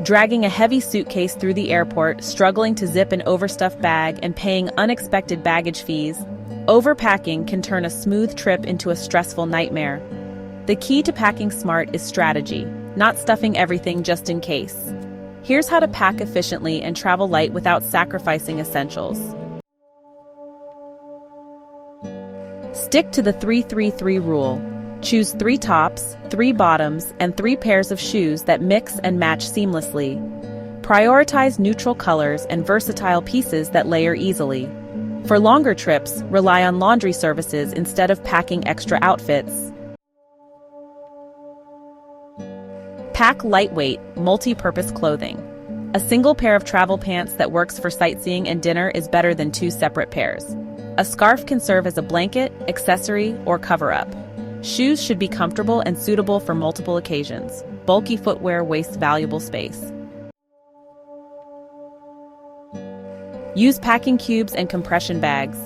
Dragging a heavy suitcase through the airport, struggling to zip an overstuffed bag, and paying unexpected baggage fees, overpacking can turn a smooth trip into a stressful nightmare. The key to packing smart is strategy, not stuffing everything just in case. Here's how to pack efficiently and travel light without sacrificing essentials. Stick to the 3-3-3 rule. Choose 3 tops, 3 bottoms, and 3 pairs of shoes that mix and match seamlessly. Prioritize neutral colors and versatile pieces that layer easily. For longer trips, rely on laundry services instead of packing extra outfits. Pack lightweight, multi-purpose clothing. A single pair of travel pants that works for sightseeing and dinner is better than 2 separate pairs. A scarf can serve as a blanket, accessory, or cover-up. Shoes should be comfortable and suitable for multiple occasions. Bulky footwear wastes valuable space. Use packing cubes and compression bags.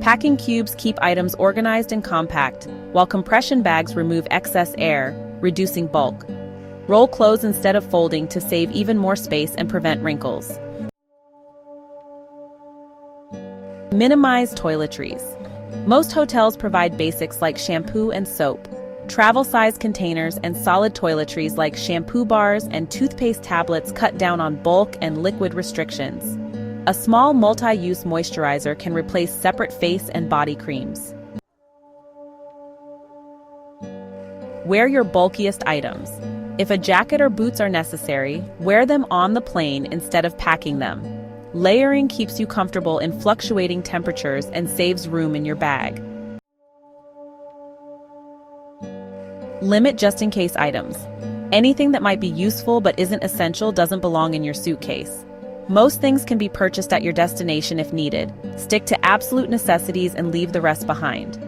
Packing cubes keep items organized and compact, while compression bags remove excess air, reducing bulk. Roll clothes instead of folding to save even more space and prevent wrinkles. Minimize toiletries. Most hotels provide basics like shampoo and soap, travel-size containers, and solid toiletries like shampoo bars and toothpaste tablets cut down on bulk and liquid restrictions. A small multi-use moisturizer can replace separate face and body creams. Wear your bulkiest items. If a jacket or boots are necessary, wear them on the plane instead of packing them. Layering keeps you comfortable in fluctuating temperatures and saves room in your bag. Limit just-in-case items. Anything that might be useful but isn't essential doesn't belong in your suitcase. Most things can be purchased at your destination if needed. Stick to absolute necessities and leave the rest behind.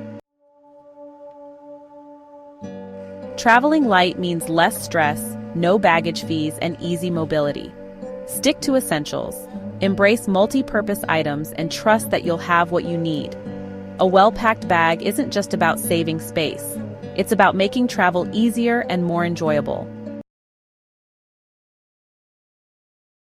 Traveling light means less stress, no baggage fees, and easy mobility. Stick to essentials. Embrace multi-purpose items and trust that you'll have what you need. A well-packed bag isn't just about saving space. It's about making travel easier and more enjoyable.